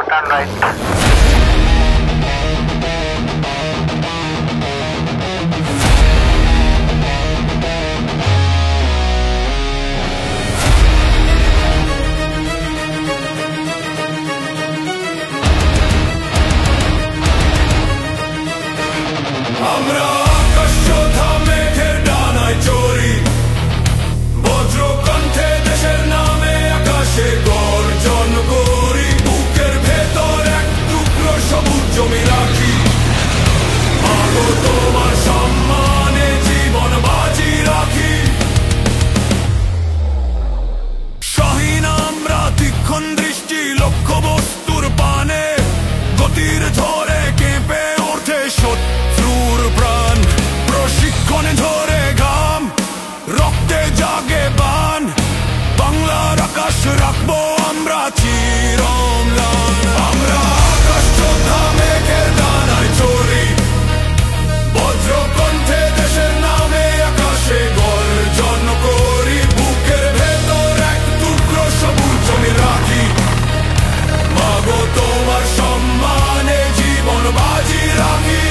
turn right. আমরা আকাশ যোদ্ধা মেঘের ডানায় চড়ি, বজ্র কণ্ঠে দেশের নামে আকাশে গর্জন করি। বুকের ভেতর এক টুকরো সবুজ জমি রাখি, মাগো তোমার সম্মানে জীবন বাজি রাখি। শাহীন আমরা তীক্ষ্ণ দৃষ্টি লক্ষ্য বস্তুর পানে, গতির ঝড়ে কেঁপে ওঠে শত্রুর প্রাণ। প্রশিক্ষণে ঝরে ঘাম, রক্তে জাগে বান, বাংলার আকাশ রাখবো আমরা চিরম্লান। আমরা আকাশ যোদ্ধা মেঘের ডানায় চড়ি, বজ্র কণ্ঠে দেশের নামে আকাশে গর্জন করি। বুকের ভেতর এক টুকরো সবুজ জমি রাখি, মাগো তোমার সম্মানে জীবন বাজি রাখি।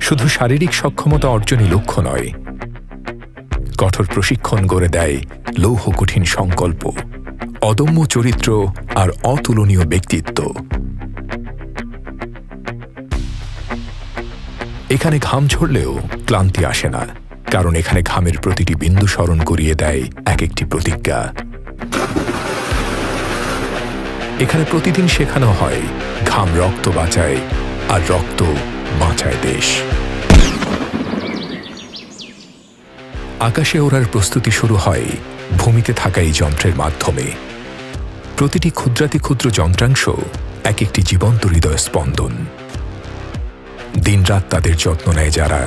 শুধু শারীরিক সক্ষমতা অর্জনই লক্ষ্য নয়, কঠোর প্রশিক্ষণ গড়ে দেয় লৌহ কঠিন সংকল্প, অদম্য চরিত্র আর অতুলনীয় ব্যক্তিত্ব। এখানে ঘাম ঝরলেও ক্লান্তি আসে না, কারণ এখানে ঘামের প্রতিটি বিন্দু স্মরণ করিয়ে দেয় এক একটি প্রতিজ্ঞা। এখানে প্রতিদিন শেখানো হয় ঘাম রক্ত বাঁচায়, আর রক্ত বাঁচায় দেশ। আকাশে ওড়ার প্রস্তুতি শুরু হয় ভূমিতে থাকা এই যন্ত্রের মাধ্যমে। প্রতিটি ক্ষুদ্রাতি ক্ষুদ্র যন্ত্রাংশ এক একটি জীবন্ত হৃদয় স্পন্দন। দিনরাত তাদের যত্ন নেয় যারা,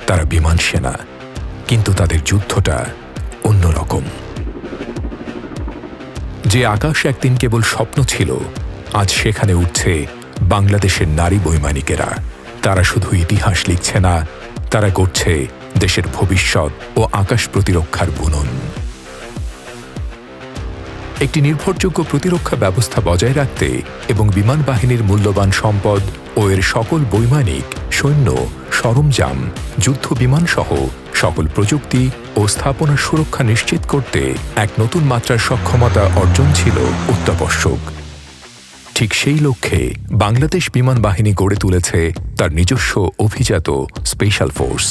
তারা বিমান সেনা, কিন্তু তাদের যুদ্ধটা অন্যরকম। যে আকাশ একদিন কেবল স্বপ্ন ছিল, আজ সেখানে উঠছে বাংলাদেশের নারী বৈমানিকেরা। তারা শুধু ইতিহাস লিখছে না, তারা গড়ছে দেশের ভবিষ্যৎ ও আকাশ প্রতিরক্ষার বুনন। একটি নির্ভরযোগ্য প্রতিরক্ষা ব্যবস্থা বজায় রাখতে এবং বিমান বাহিনীর মূল্যবান সম্পদ ও এর সকল বৈমানিক, সৈন্য, সরঞ্জাম, যুদ্ধ বিমান সহ সকল প্রযুক্তি ও স্থাপনার সুরক্ষা নিশ্চিত করতে এক নতুন মাত্রার সক্ষমতা অর্জন ছিল অত্যাবশ্যক। ঠিক সেই লক্ষ্যে বাংলাদেশ বিমান বাহিনী গড়ে তুলেছে তার নিজস্ব অভিজাত স্পেশাল ফোর্স।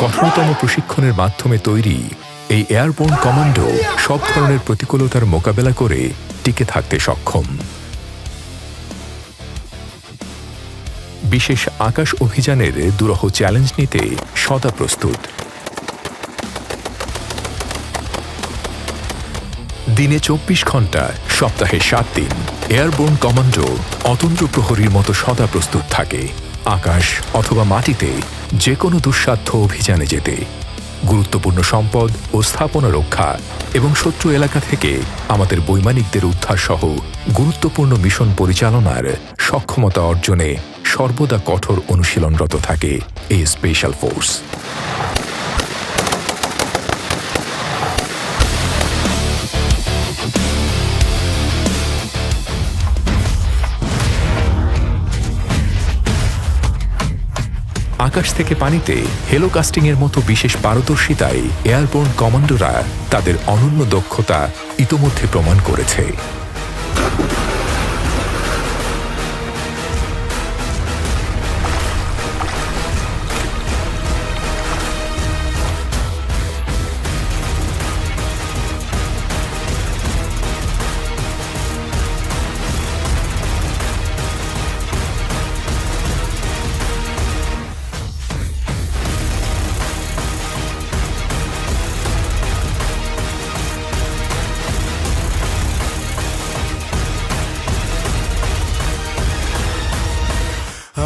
কঠোরতম প্রশিক্ষণের মাধ্যমে তৈরি এই এয়ারবোর্ন কমান্ডো সব ধরনের প্রতিকূলতার মোকাবেলা করে টিকে থাকতে সক্ষম। বিশেষ আকাশ অভিযানের দুরূহ চ্যালেঞ্জ নিতে সদা প্রস্তুত। দিনে 24 ঘন্টা, সপ্তাহে 7 দিন এয়ারবোর্ন কমান্ডো অতন্দ্র প্রহরীর মতো সদা প্রস্তুত থাকে আকাশ অথবা মাটিতে যে কোনো দুঃসাধ্য অভিযানে যেতে। গুরুত্বপূর্ণ সম্পদ ও স্থাপনা রক্ষা এবং শত্রু এলাকা থেকে আমাদের বৈমানিকদের উদ্ধার সহ গুরুত্বপূর্ণ মিশন পরিচালনার সক্ষমতা অর্জনে সর্বদা কঠোর অনুশীলনরত থাকে এই স্পেশাল ফোর্স। আকাশ থেকে পানিতে হেলোকাস্টিংয়ের মতো বিশেষ পারদর্শিতায় এয়ারবোর্ন কমান্ডোরা তাদের অনন্য দক্ষতা ইতোমধ্যে প্রমাণ করেছে।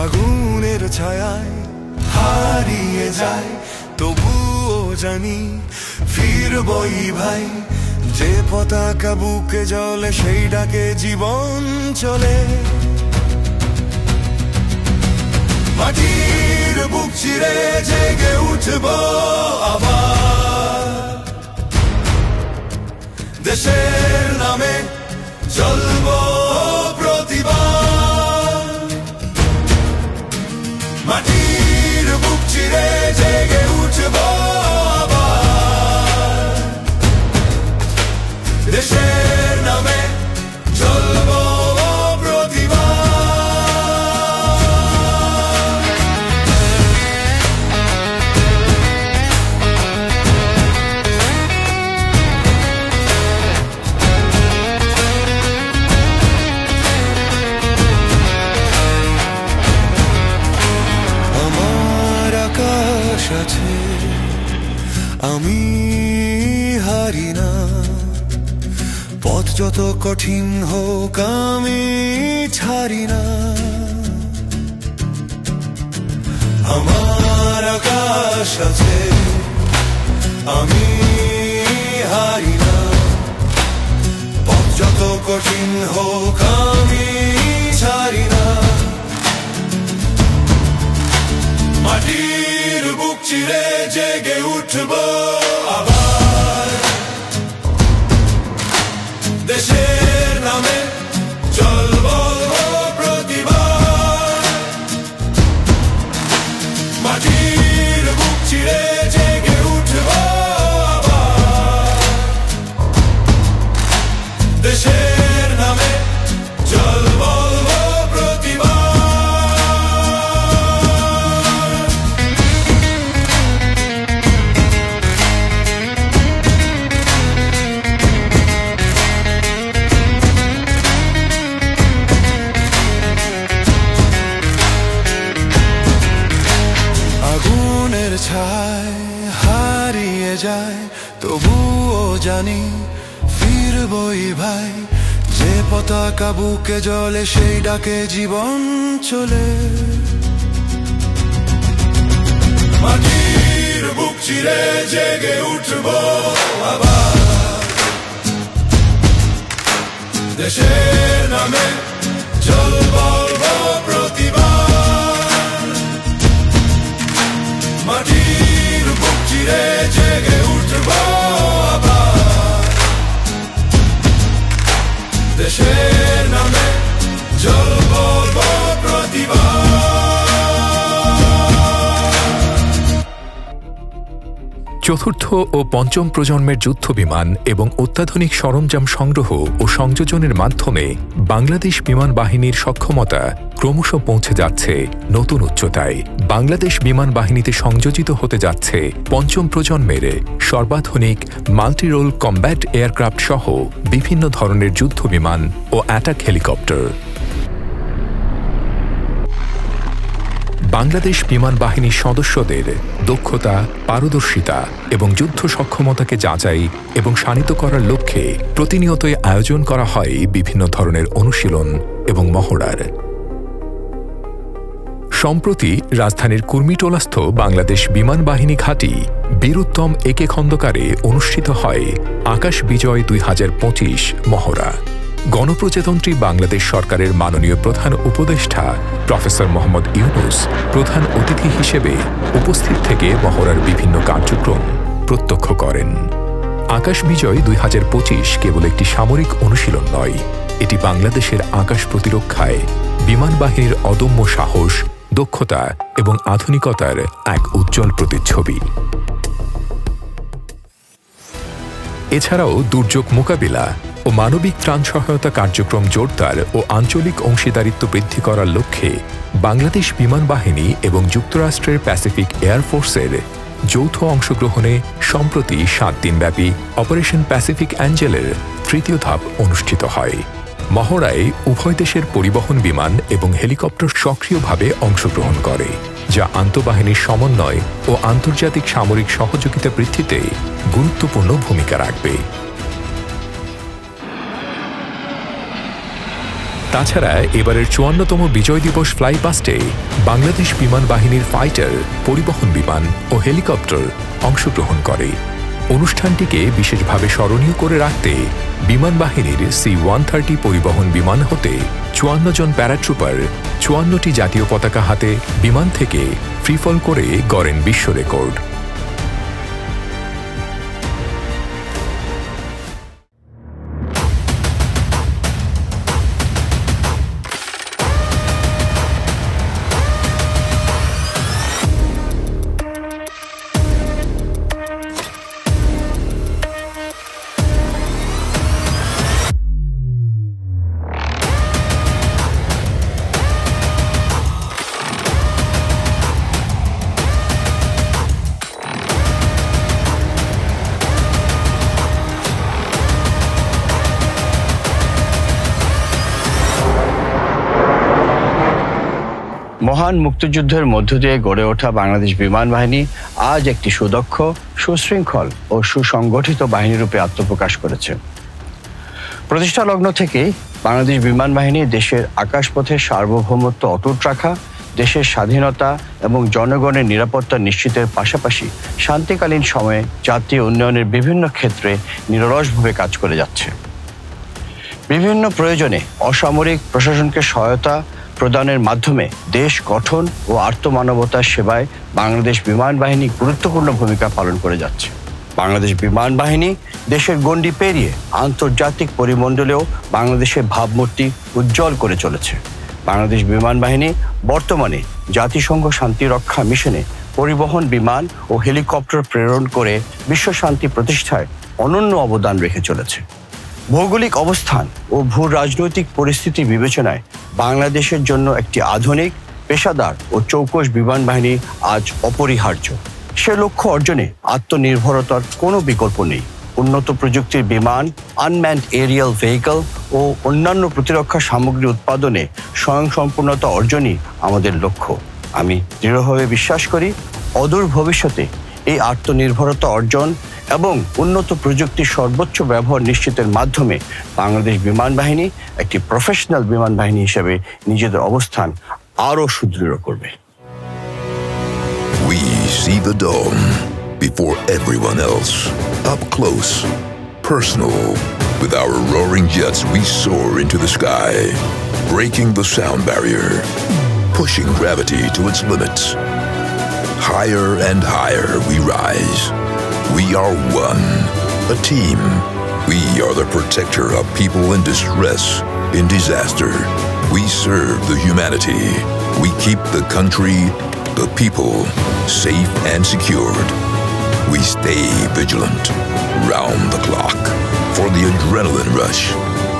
আগুনের ছায়ায় হারিয়ে যায়, তবুও জানি ফিরবই ভাই, যে পতাকা বুকে জ্বলে সেই ডাকে জীবন চলে। মাটির বুক চিরে জেগে উঠব আবার, দেশের নামে চলব প্রতিবার। মাটির বুক চিরে জেগে উঠব আবার, দেশের নামে চলব প্রতিবার। আমার আকাশ আছে, আমি হারি না, পথ যত কঠিন হোক আমি ছাড়ি না। আমার আকাশ আছে, আমি হারি না, পথ যত কঠিন হোক আমি ছাড়ি না। মাটির বুক চিরে জেগে উঠব আবার, দেশের নামে চলব প্রতিবার। মাটির বুক চিরে জেগে উঠব আবার, দেশের নামে চলব প্রতিবার। আগুনের ছায় হারিয়ে যায়, তবুও জানি ফিরবই ভাই। যে পতাকা বুকে জ্বলে সেই ডাকে জীবন চলে। মাটির বুক চিরে জেগে উঠব আবার, দেশের নামে চলব প্রতিবার। মাটির বুক চিরে জেগে উঠব আবার, দেশের নামে চলব প্রতিবার। চতুর্থ ও পঞ্চম প্রজন্মের যুদ্ধবিমান এবং অত্যাধুনিক সরঞ্জাম সংগ্রহ ও সংযোজনের মাধ্যমে বাংলাদেশ বিমান বাহিনীর সক্ষমতা ক্রমশ পৌঁছে যাচ্ছে নতুন উচ্চতায়। বাংলাদেশ বিমান বাহিনীতে সংযোজিত হতে যাচ্ছে পঞ্চম প্রজন্মের সর্বাধুনিক মাল্টিরোল কম্ব্যাট এয়ারক্রাফট সহ বিভিন্ন ধরনের যুদ্ধবিমান ও অ্যাটাক হেলিকপ্টার। বাংলাদেশ বিমান বাহিনীর সদস্যদের দক্ষতা, পারদর্শিতা এবং যুদ্ধ সক্ষমতাকে যাচাই এবং শানিত করার লক্ষ্যে প্রতিনিয়তই আয়োজন করা হয় বিভিন্ন ধরনের অনুশীলন এবং মহড়ার। সম্প্রতি রাজধানীর কুর্মিটোলাস্থ বাংলাদেশ বিমান বাহিনী ঘাঁটি বীরুত্তম একে খন্দকারে অনুষ্ঠিত হয় আকাশ বিজয় ২০২৫ মহড়া। গণপ্রজাতন্ত্রী বাংলাদেশ সরকারের মাননীয় প্রধান উপদেষ্টা প্রফেসর মোহাম্মদ ইউনূস প্রধান অতিথি হিসেবে উপস্থিত থেকে মহড়ার বিভিন্ন কার্যক্রম প্রত্যক্ষ করেন। আকাশ বিজয় ২০২৫ কেবল একটি সামরিক অনুশীলন নয়, এটি বাংলাদেশের আকাশ প্রতিরক্ষায় বিমান বাহিনীর অদম্য সাহস, দক্ষতা এবং আধুনিকতার এক উজ্জ্বল প্রতিচ্ছবি। এছাড়াও দুর্যোগ মোকাবিলা ও মানবিক ত্রাণ সহায়তা কার্যক্রম জোরদার ও আঞ্চলিক অংশীদারিত্ব বৃদ্ধি করার লক্ষ্যে বাংলাদেশ বিমান বাহিনী এবং যুক্তরাষ্ট্রের প্যাসিফিক এয়ারফোর্সের যৌথ অংশগ্রহণে সম্প্রতি ৭ দিনব্যাপী অপারেশন প্যাসিফিক অ্যাঞ্জেলের তৃতীয় ধাপ অনুষ্ঠিত হয়। মহড়ায় উভয় দেশের পরিবহন বিমান এবং হেলিকপ্টার সক্রিয়ভাবে অংশগ্রহণ করে, যা আন্তঃবাহিনীর সমন্বয় ও আন্তর্জাতিক সামরিক সহযোগিতা বৃদ্ধিতে গুরুত্বপূর্ণ ভূমিকা রাখবে। তাছাড়া এবারের ৫৪তম বিজয় দিবস ফ্লাইপাস্টে বাংলাদেশ বিমান বাহিনীর ফাইটার, পরিবহন বিমান ও হেলিকপ্টার অংশগ্রহণ করে। অনুষ্ঠানটিকে বিশেষভাবে স্মরণীয় করে রাখতে বিমান বাহিনীর C-130 পরিবহন বিমান হতে 54 জন প্যারাট্রুপার 54টি জাতীয় পতাকা হাতে বিমান থেকে ফ্রিফল করে গড়েন বিশ্ব রেকর্ড। মহান মুক্তিযুদ্ধের মধ্য দিয়ে গড়ে ওঠা বাংলাদেশ বিমান বাহিনী আজ একটি সুদক্ষ, সুশৃঙ্খল ও সুসংগঠিত বাহিনীরূপে আত্মপ্রকাশ করেছে। প্রতিষ্ঠা লগ্ন থেকেই বাংলাদেশ বিমান বাহিনী দেশের আকাশপথের সার্বভৌমত্ব অটুট রাখা, দেশের স্বাধীনতা এবং জনগণের নিরাপত্তা নিশ্চিতের পাশাপাশি শান্তিকালীন সময়ে জাতীয় উন্নয়নের বিভিন্ন ক্ষেত্রে নিরলসভাবে কাজ করে যাচ্ছে। বিভিন্ন প্রয়োজনে অসামরিক প্রশাসনকে সহায়তা প্রদানের মাধ্যমে দেশ গঠন ও আর্তমানবতার সেবায় বাংলাদেশ বিমান বাহিনী গুরুত্বপূর্ণ ভূমিকা পালন করে যাচ্ছে। বাংলাদেশ বিমান বাহিনী দেশের গণ্ডি পেরিয়ে আন্তর্জাতিক পরিমণ্ডলেও বাংলাদেশের ভাবমূর্তি উজ্জ্বল করে চলেছে। বাংলাদেশ বিমান বাহিনী বর্তমানে জাতিসংঘ শান্তিরক্ষা মিশনে পরিবহন বিমান ও হেলিকপ্টার প্রেরণ করে বিশ্ব শান্তি প্রতিষ্ঠায় অনন্য অবদান রেখে চলেছে। ভৌগোলিক অবস্থান ও ভূ রাজনৈতিক পরিস্থিতি বিবেচনায় বাংলাদেশের জন্য একটি আধুনিক, পেশাদার ও চৌকস বিমান বাহিনী আজ অপরিহার্য। সে লক্ষ্য অর্জনে আত্মনির্ভরতার কোনো বিকল্প নেই। উন্নত প্রযুক্তির বিমান, আনম্যান্ড এরিয়াল ভেহিকল ও অন্যান্য প্রতিরক্ষা সামগ্রী উৎপাদনে স্বয়ংসম্পূর্ণতা অর্জনই আমাদের লক্ষ্য। আমি দৃঢ়ভাবে বিশ্বাস করি, অদূর ভবিষ্যতে এই আত্মনির্ভরতা অর্জন এবং উন্নত প্রযুক্তির সর্বোচ্চ ব্যবহার নিশ্চিতের মাধ্যমে বাংলাদেশ বিমান বাহিনী একটি প্রফেশনাল বিমান বাহিনী হিসেবে নিজেদের অবস্থান আরও সুদৃঢ় করবে। We see the dome before everyone else. Up close, personal. With our roaring jets, we soar into the sky, breaking the sound barrier, pushing gravity to its limits. Higher and higher we rise. We are one, a team. We are the protector of people in distress, in disaster. We serve the humanity. We keep the country, the people, safe and secured. We stay vigilant, round the clock, for the adrenaline rush,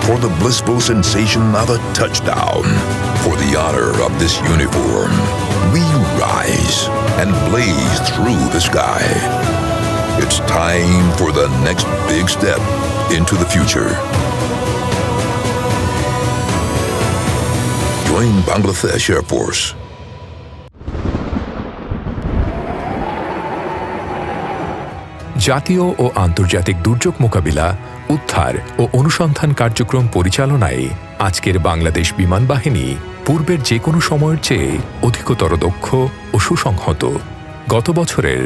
for the blissful sensation of a touchdown, for the honor of this uniform. We rise and blaze through the sky. It's time for the next big step into the future. Join Bangladesh Air Force. জাতীয় ও আন্তর্জাতিক দুর্যোগ মোকাবিলা, উদ্ধার ও অনুসন্ধান কার্যক্রম পরিচালনায় আজকের বাংলাদেশ বিমান বাহিনী পূর্বের যে কোনো সময়ের চেয়ে অধিকতর দক্ষ ও সুসংহত। গত বছরের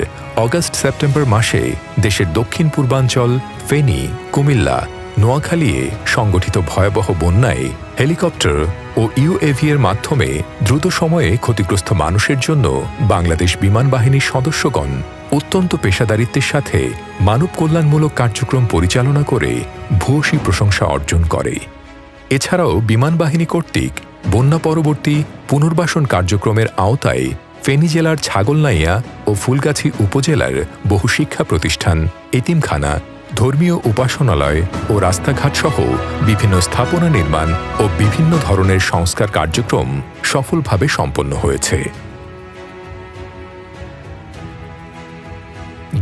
অগাস্ট-সেপ্টেম্বর মাসে দেশের দক্ষিণ পূর্বাঞ্চল, ফেনী, কুমিল্লা, নোয়াখালীয়ে সংগঠিত ভয়াবহ বন্যায় হেলিকপ্টার ও UAV এর মাধ্যমে দ্রুত সময়ে ক্ষতিগ্রস্ত মানুষের জন্য বাংলাদেশ বিমান বাহিনীর সদস্যগণ অত্যন্ত পেশাদারিত্বের সাথে মানব কল্যাণমূলক কার্যক্রম পরিচালনা করে ভূয়সী প্রশংসা অর্জন করে। এছাড়াও বিমান বাহিনী কর্তৃক বন্যা পরবর্তী পুনর্বাসন কার্যক্রমের আওতায় ফেনী জেলার ছাগলনাইয়া ও ফুলগাছি উপজেলার বহু শিক্ষা প্রতিষ্ঠান, এতিমখানা, ধর্মীয় উপাসনালয় ও রাস্তাঘাট সহ বিভিন্ন স্থাপনা নির্মাণ ও বিভিন্ন ধরনের সংস্কার কার্যক্রম সফলভাবে সম্পন্ন হয়েছে।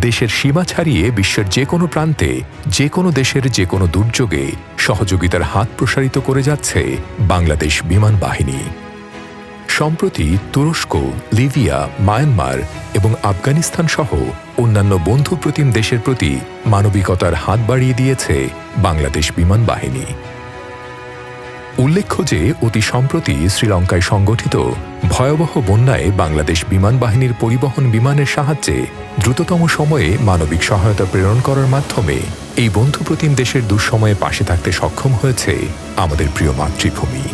দেশের সীমা ছাড়িয়ে বিশ্বের যে কোনো প্রান্তে যে কোনো দেশের যে কোনো দুর্যোগে সহযোগিতার হাত প্রসারিত করে যাচ্ছে বাংলাদেশ বিমান বাহিনী। সম্প্রতি তুরস্ক, লিবিয়া, মায়ানমার এবং আফগানিস্তান সহ অন্যান্য বন্ধুপ্রতিম দেশের প্রতি মানবিকতার হাত বাড়িয়ে দিয়েছে বাংলাদেশ বিমান বাহিনী। উল্লেখ্য যে অতি সম্প্রতি শ্রীলঙ্কায় সংগঠিত ভয়াবহ বন্যায় বাংলাদেশ বিমান বাহিনীর পরিবহন বিমানের সাহায্যে দ্রুততম সময়ে মানবিক সহায়তা প্রেরণ করার মাধ্যমে এই বন্ধুপ্রতিম দেশের দুঃসময়ে পাশে থাকতে সক্ষম হয়েছে আমাদের প্রিয় মাতৃভূমি।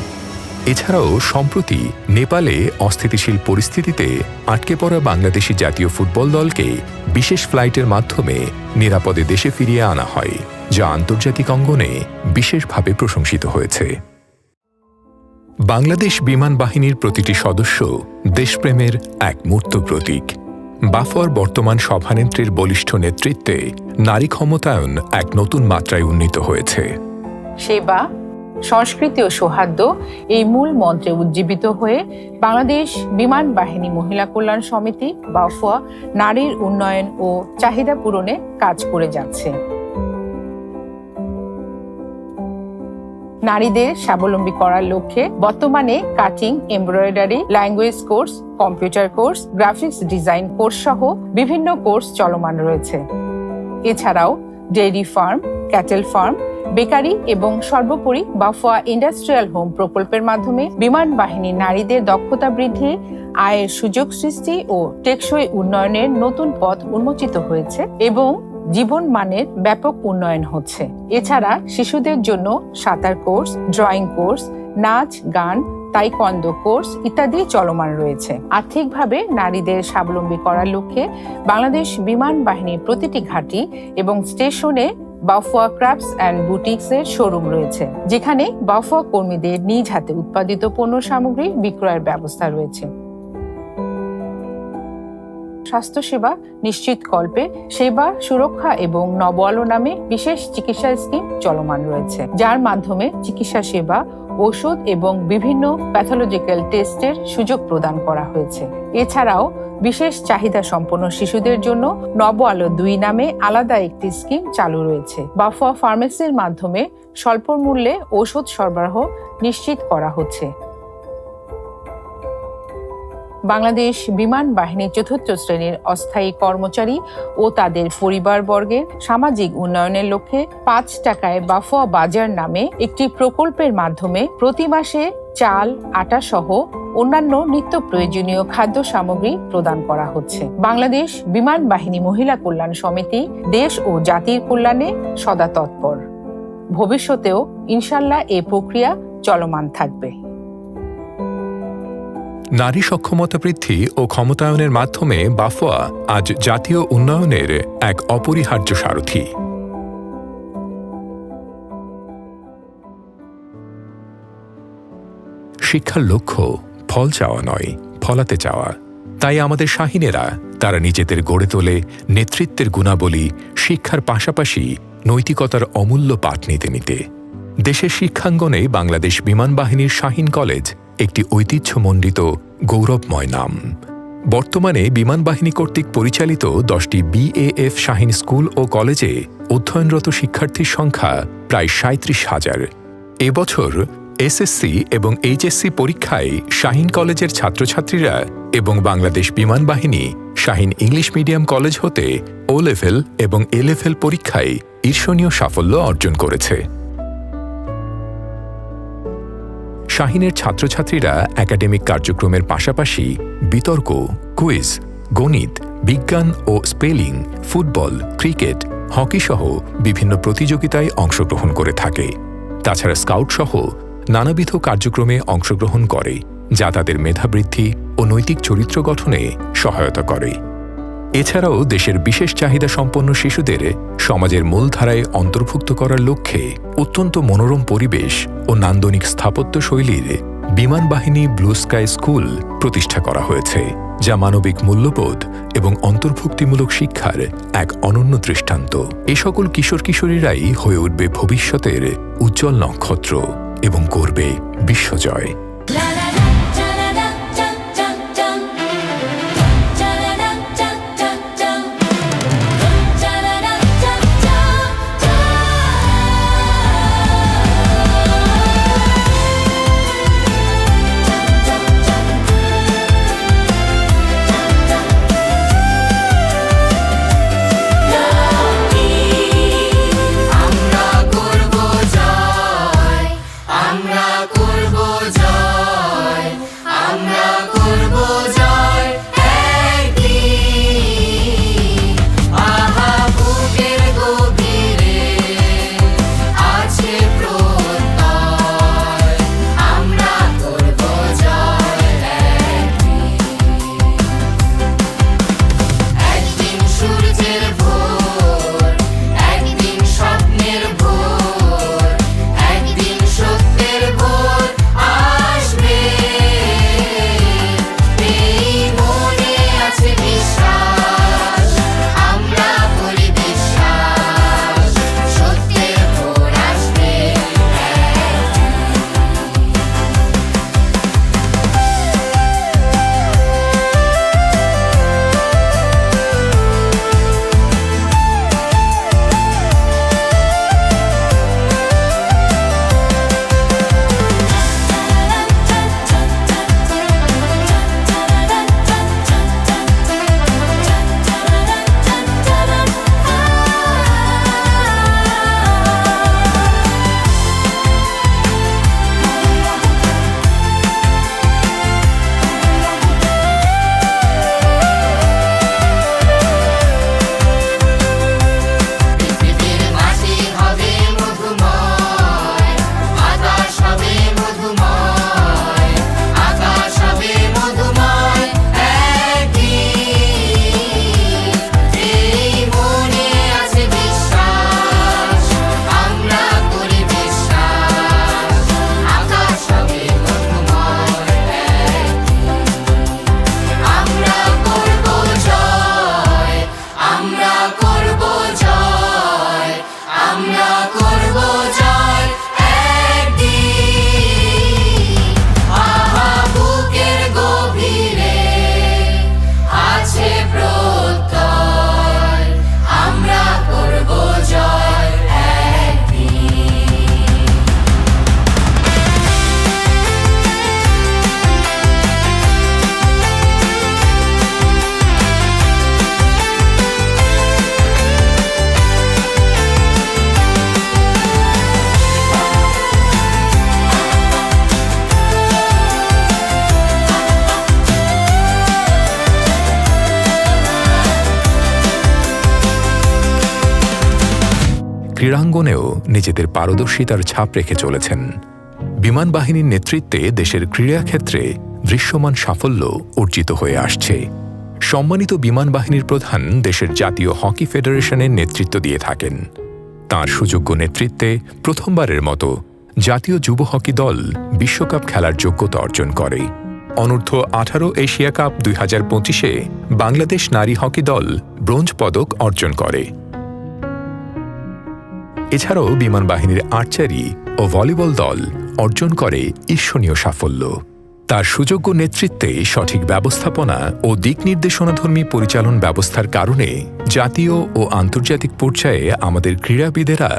এছাড়াও সম্প্রতি নেপালে অস্থিতিশীল পরিস্থিতিতে আটকে পড়া বাংলাদেশি জাতীয় ফুটবল দলকে বিশেষ ফ্লাইটের মাধ্যমে নিরাপদে দেশে ফিরিয়ে আনা হয়, যা আন্তর্জাতিক অঙ্গনে বিশেষভাবে প্রশংসিত হয়েছে। বাংলাদেশ বিমান বাহিনীর প্রতিটি সদস্য দেশপ্রেমের এক মূর্ত প্রতীক। বাফর বর্তমান সভানেত্রীর বলিষ্ঠ নেতৃত্বে নারী ক্ষমতায়ন এক নতুন মাত্রায় উন্নীত হয়েছে। সেবা, সংস্কৃতি ও সৌহার্দ্য এই মূল মন্ত্রে উজ্জীবিত হয়ে বাংলাদেশ বিমান বাহিনী মহিলা কল্যাণ সমিতি বাফুয়া নারীর উন্নয়ন ও চাহিদা পূরণে কাজ করে যাচ্ছে। নারীদের স্বাবলম্বী করার লক্ষ্যে বর্তমানে cutting, embroidery, language course, computer course, graphics design course সহ বিভিন্ন কোর্স চলমান রয়েছে। এছাড়াও dairy farm, cattle farm, bakery এবং সর্বোপরি বাফুয়া ইন্ডাস্ট্রিয়াল হোম প্রকল্পের মাধ্যমে বিমান বাহিনী নারীদের দক্ষতা বৃদ্ধি, আয়ের সুযোগ সৃষ্টি ও টেকসই উন্নয়নের নতুন পথ উন্মোচিত হয়েছে এবং জীবন মানের ব্যাপক উন্নয়ন হচ্ছে। এছাড়া শিশুদের জন্য সাঁতার কোর্স, ড্রয়িং কোর্স, নাচ, গান, তাইকোয়ান্দো কোর্স ইত্যাদি চলমান রয়েছে। আর্থিকভাবে নারীদের স্বাবলম্বী করার লক্ষ্যে বাংলাদেশ বিমান বাহিনীর প্রতিটি ঘাঁটি এবং স্টেশনে বাফুয়া ক্রাফটস অ্যান্ড বুটিক্স এর শোরুম রয়েছে, যেখানে বাফুয়া কর্মীদের নিজ হাতে উৎপাদিত পণ্য সামগ্রী বিক্রয়ের ব্যবস্থা রয়েছে। স্বাস্থ্যসেবা নিশ্চিতকল্পে সেবা, সুরক্ষা এবং নব আলো নামে বিশেষ চিকিৎসা স্কিম চলমান রয়েছে, যার মাধ্যমে চিকিৎসা সেবা, ওষুধ এবং বিভিন্ন প্যাথোলজিক্যাল টেস্টের সুযোগ প্রদান করা হয়েছে। এছাড়াও বিশেষ চাহিদা সম্পন্ন শিশুদের জন্য নব আলো 2 নামে আলাদা একটি স্কিম চালু রয়েছে। বাফুয়া ফার্মেসির মাধ্যমে স্বল্প মূল্যে ওষুধ সরবরাহ নিশ্চিত করা হচ্ছে। বাংলাদেশ বিমান বাহিনীর 4র্থ শ্রেণীর অস্থায়ী কর্মচারী ও তাদের পরিবারবর্গের সামাজিক উন্নয়নের লক্ষ্যে 5 টাকায় বাফুয়া বাজার নামে একটি প্রকল্পের মাধ্যমে প্রতি মাসে চাল, আটা সহ অন্যান্য নিত্য প্রয়োজনীয় খাদ্য সামগ্রী প্রদান করা হচ্ছে। বাংলাদেশ বিমান বাহিনী মহিলা কল্যাণ সমিতি দেশ ও জাতির কল্যাণে সদা তৎপর। ভবিষ্যতেও ইনশাল্লাহ এ প্রক্রিয়া চলমান থাকবে। নারী সক্ষমতা বৃদ্ধি ও ক্ষমতায়নের মাধ্যমে বাফুয়া আজ জাতীয় উন্নয়নের এক অপরিহার্য সারথি। শিক্ষার লক্ষ্য ফল চাওয়া নয়, ফলাতে চাওয়া। তাই আমাদের শাহিনেরা তারা নিজেদের গড়ে তোলে নেতৃত্বের গুণাবলী, শিক্ষার পাশাপাশি নৈতিকতার অমূল্য পাঠ নিতে নিতে। দেশের শিক্ষাঙ্গনে বাংলাদেশ বিমান বাহিনীর শাহিন কলেজ একটি ঐতিহ্যমণ্ডিত গৌরবময় নাম। বর্তমানে বিমান বাহিনী কর্তৃক পরিচালিত 10টি BAF শাহিন স্কুল ও কলেজে অধ্যয়নরত শিক্ষার্থীর সংখ্যা প্রায় 37,000। এবছর SSC এবং HSC পরীক্ষায় শাহিন কলেজের ছাত্রছাত্রীরা এবং বাংলাদেশ বিমান বাহিনী শাহিন ইংলিশ মিডিয়াম কলেজ হতে O লেভেল এবং A লেভেল পরীক্ষায় ঈর্ষণীয় সাফল্য অর্জন করেছে। শাহিনের ছাত্রছাত্রীরা একাডেমিক কার্যক্রমের পাশাপাশি বিতর্ক, কুইজ, গণিত, বিজ্ঞান ও স্পেলিং, ফুটবল, ক্রিকেট, হকি সহ বিভিন্ন প্রতিযোগিতায় অংশগ্রহণ করে থাকে। তাছাড়া স্কাউট সহ নানাবিধ কার্যক্রমে অংশগ্রহণ করে, যা তাদের মেধাবৃদ্ধি ও নৈতিক চরিত্র গঠনে সহায়তা করে। এছাড়াও দেশের বিশেষ চাহিদা সম্পন্ন শিশুদের সমাজের মূলধারায় অন্তর্ভুক্ত করার লক্ষ্যে অত্যন্ত মনোরম পরিবেশ ও নান্দনিক স্থাপত্য শৈলীর বিমান বাহিনী ব্লু স্কাই স্কুল প্রতিষ্ঠা করা হয়েছে, যা মানবিক মূল্যবোধ এবং অন্তর্ভুক্তিমূলক শিক্ষার এক অনন্য দৃষ্টান্ত। এ সকল কিশোর কিশোরীরাই হয়ে উঠবে ভবিষ্যতের উজ্জ্বল নক্ষত্র এবং করবে বিশ্বজয়। আমরা করব জয়। ক্রীড়াঙ্গনেও নিজেদের পারদর্শিতার ছাপ রেখে চলেছেন। বিমান বাহিনীর নেতৃত্বে দেশের ক্রীড়াক্ষেত্রে দৃশ্যমান সাফল্য অর্জিত হয়ে আসছে। সম্মানিত বিমান বাহিনীর প্রধান দেশের জাতীয় হকি ফেডারেশনের নেতৃত্ব দিয়ে থাকেন। তাঁর সুযোগ্য নেতৃত্বে প্রথমবারের মতো জাতীয় যুব হকি দল বিশ্বকাপ খেলার যোগ্যতা অর্জন করে। অনূর্ধ্ব 18 এশিয়া কাপ 2025-এ বাংলাদেশ নারী হকি দল ব্রোঞ্জ পদক অর্জন করে। এছাড়াও বিমান বাহিনীর আর্চারি ও ভলিবল দল অর্জন করে ঈর্ষণীয় সাফল্য। তার সুযোগ্য নেতৃত্বে সঠিক ব্যবস্থাপনা ও দিক নির্দেশনাধর্মী পরিচালন ব্যবস্থার কারণে জাতীয় ও আন্তর্জাতিক পর্যায়ে আমাদের ক্রীড়াবিদেরা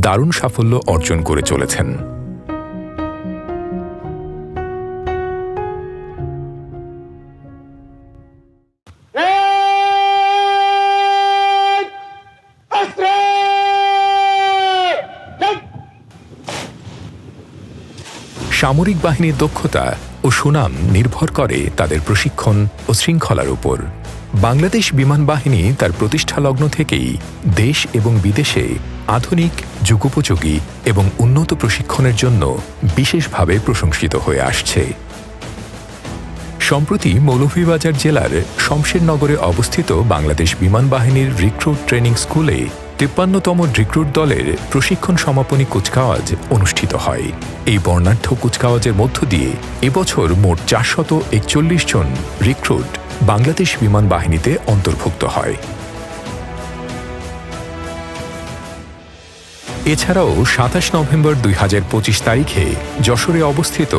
দারুণ সাফল্য অর্জন করে চলেছেন। সামরিক বাহিনীর দক্ষতা ও সুনাম নির্ভর করে তাদের প্রশিক্ষণ ও শৃঙ্খলার উপর। বাংলাদেশ বিমান বাহিনী তার প্রতিষ্ঠালগ্ন থেকেই দেশ এবং বিদেশে আধুনিক, যুগোপযোগী এবং উন্নত প্রশিক্ষণের জন্য বিশেষভাবে প্রশংসিত হয়ে আসছে। সম্প্রতি মৌলভীবাজার জেলার শমশেরনগরে অবস্থিত বাংলাদেশ বিমান বাহিনীর রিক্রুট ট্রেনিং স্কুলে 53তম রিক্রুট দলের প্রশিক্ষণ সমাপনী কুচকাওয়াজ অনুষ্ঠিত হয়। এই বর্ণাঢ্য কুচকাওয়াজের মধ্য দিয়ে এবছর মোট 441 জন রিক্রুট বাংলাদেশ বিমান বাহিনীতে অন্তর্ভুক্ত হয়। এছাড়াও 27 নভেম্বর 2025 তারিখে যশোরে অবস্থিত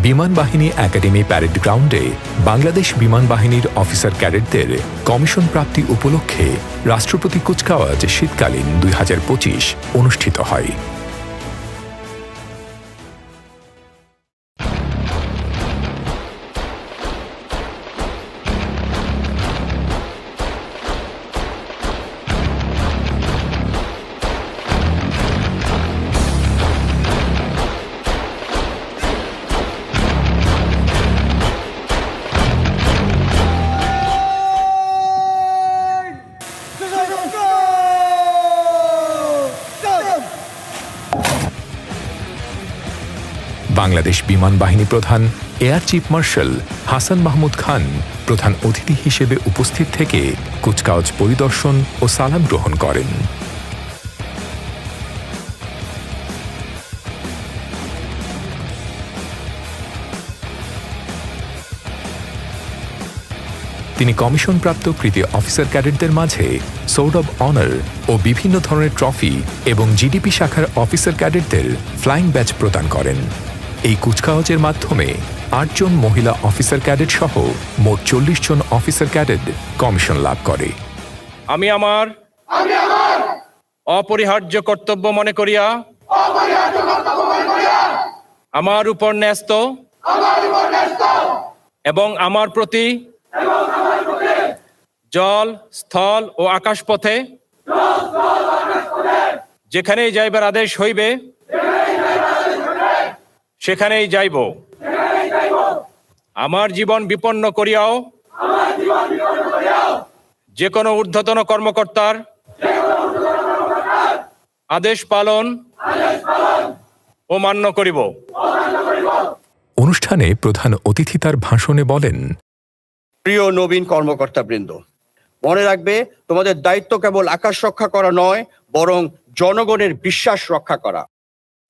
বিমান বাহিনী একাডেমি প্যারেড গ্রাউন্ডে বাংলাদেশ বিমান বাহিনীর অফিসার ক্যাডেটদের কমিশন প্রাপ্তি উপলক্ষে রাষ্ট্রপতি কুচকাওয়াজ শীতকালীন 2025 অনুষ্ঠিত হয়। বাংলাদেশ বিমান বাহিনী প্রধান air chief marshal Hasan Mahmud Khan প্রধান অতিথি হিসেবে উপস্থিত থেকে কুচকাওয়াজ পরিদর্শন ও সালাম গ্রহণ করেন। তিনি কমিশনপ্রাপ্ত কৃতি অফিসার ক্যাডেটদের মাঝে সোর্ড অব অনার ও বিভিন্ন ধরনের ট্রফি এবং জিডিপি শাখার অফিসার ক্যাডেটদের ফ্লাইং ব্যাচ প্রদান করেন। এই কুচকাওয়াজের মাধ্যমে 8 জন মহিলা অফিসার ক্যাডেট সহ মোট 40 জন অফিসার ক্যাডেট কমিশন লাভ করে। আমি আমার অপরিহার্য কর্তব্য মনে করিয়া আমার উপর ন্যস্ত এবং আমার প্রতি জল, স্থল ও আকাশ পথে যেখানেই যাইবার আদেশ হইবে সেখানেই যাইব। আমার জীবন বিপন্ন করিয়াও যে কোনো ঊর্ধ্বতন কর্মকর্তার আদেশ পালন ও মান্য করিব। অনুষ্ঠানে প্রধান অতিথি তার ভাষণে বলেন, প্রিয় নবীন কর্মকর্তাবৃন্দ, মনে রাখবে তোমাদের দায়িত্ব কেবল আকাশ রক্ষা করা নয়, বরং জনগণের বিশ্বাস রক্ষা করা।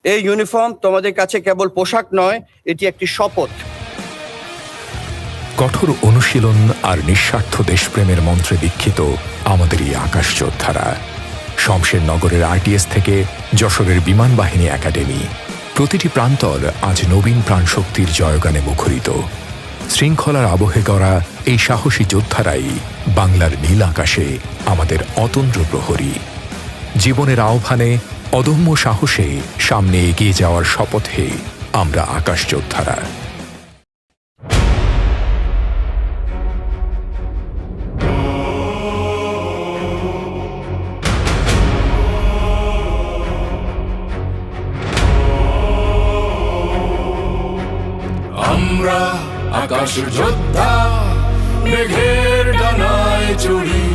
এই ইউনিফর্ম তোমাদের কাছে কেবল পোশাক নয়, এটি একটি শপথ। কঠোর অনুশীলন আর নিঃস্বার্থ দেশপ্রেমের মন্ত্রে দীক্ষিত আমাদের এই আকাশ যোদ্ধারা। শমশেরনগরের আরটিএস থেকে যশোরের বিমান বাহিনী একাডেমি, প্রতিটি প্রান্তর আজ নবীন প্রাণশক্তির জয়গানে মুখরিত। শৃঙ্খলার আবহে গড়া এই সাহসী যোদ্ধারাই বাংলার নীল আকাশে আমাদের অতন্দ্র প্রহরী। জীবনের আহ্বানে অদম্য সাহসে সামনে এগিয়ে যাওয়ার শপথে আমরা আকাশ যোদ্ধারা। আমরা আকাশ যোদ্ধা, মেঘের ডানায় চড়ি,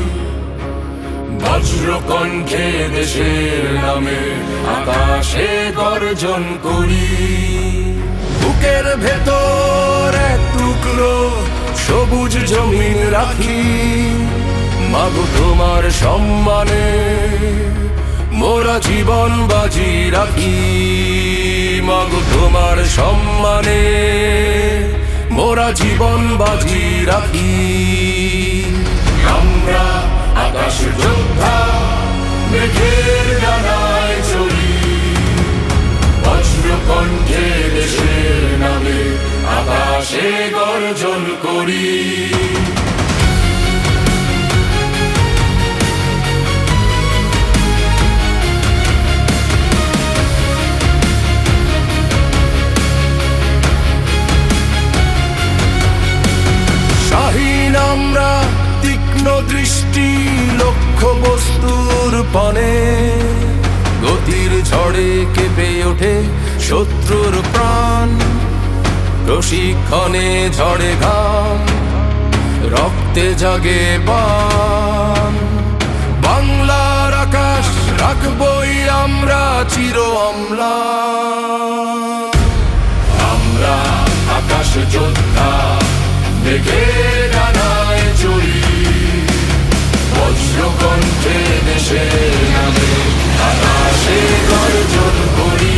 বজ্রকণ্ঠে দেশের নামে আকাশে গর্জন করি। বুকের ভেতর এক টুকরো সবুজ জমিন রাখি, মাগো তোমার সম্মানে মোরা জীবন বাজি রাখি। মাগো তোমার সম্মানে মোরা জীবন বাজি রাখি। আমরা আকাশ যোদ্ধা মেঘের ডানায় চড়ি, বজ্রকণ্ঠে দেশের নামে আকাশে গর্জন করি। শাহীন আমরা তীক্ষ্ণ দৃষ্টি লক্ষ্য বস্তুর পানে, গতির ঝড়ে কেঁপে ওঠে শত্রুর প্রাণ। প্রশিক্ষণে ঝড়ে ঘাম, রক্তে জাগে বান। বাংলার আকাশ রাখবই আমরা চির অম্লান। আমরা আকাশ যোদ্ধা মেঘের ডানায় চড়ি, বজ্রকণ্ঠে দেশের নামে আকাশে গর্জন করি।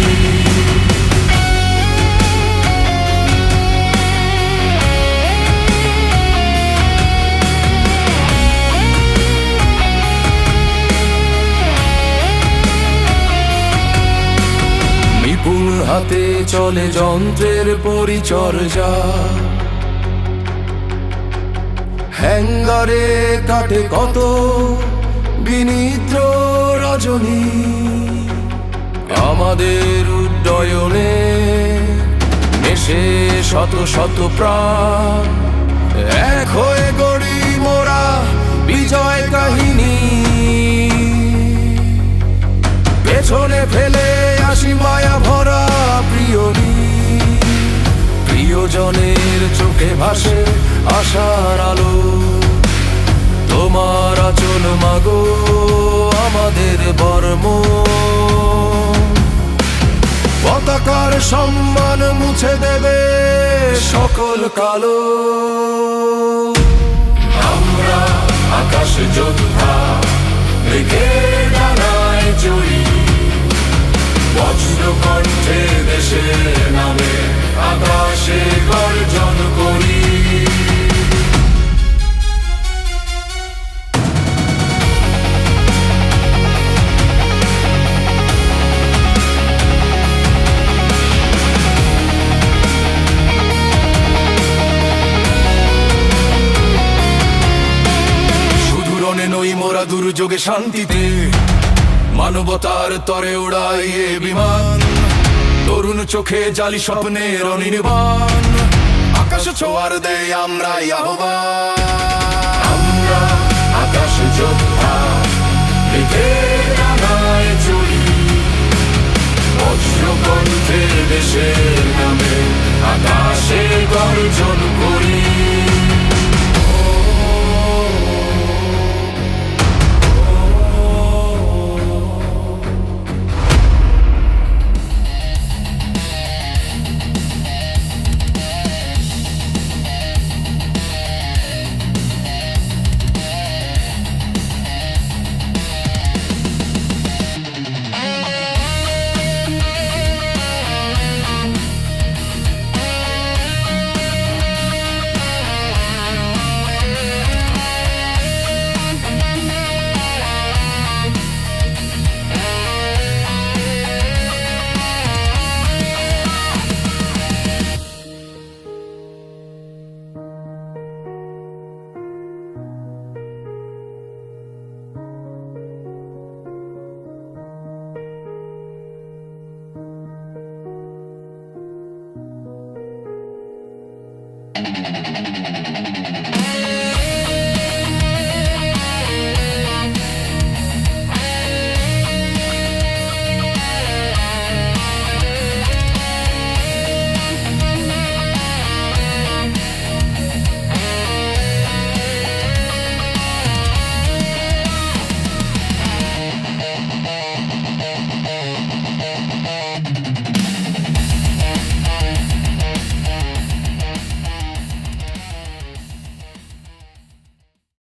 নিপুণ হাতে চলে যন্ত্রের পরিচর্যা, হ্যাঙ্গারে কাটে কত বিনিদ্র রজনী। আমাদের উড্ডয়নে মেশে শত শত প্রাণ, এক হয়ে গড়ি মোরা বিজয় কাহিনী। পেছনে ফেলে আসি মায়া ভরা প্রিয়জনের চোখে ভাসে আশার আলো। তোমার আচল মাগো আমাদের বর্ম, পতাকার সম্মান মুছে দেবে সকল কালো। আমরা আকাশ যোদ্ধা মেঘের ডানায় চড়ি, বজ্রকণ্ঠে দেশের নামে আকাশে গর্জন করি। সুদূরণে নই মোরা দুর্যোগে শান্তিতে, মানবতার তরে উড়াই এ বিমান। তরুণ চোখে জালি স্বপ্নের অনির্বাণ, আকাশ ছোঁয়ার দেই আমরা আহ্বান। আমরা আকাশ যোদ্ধা মেঘের ডানায় চড়ি, বজ্রকণ্ঠে দেশের নামে আকাশে গর্জন করি। Thank you.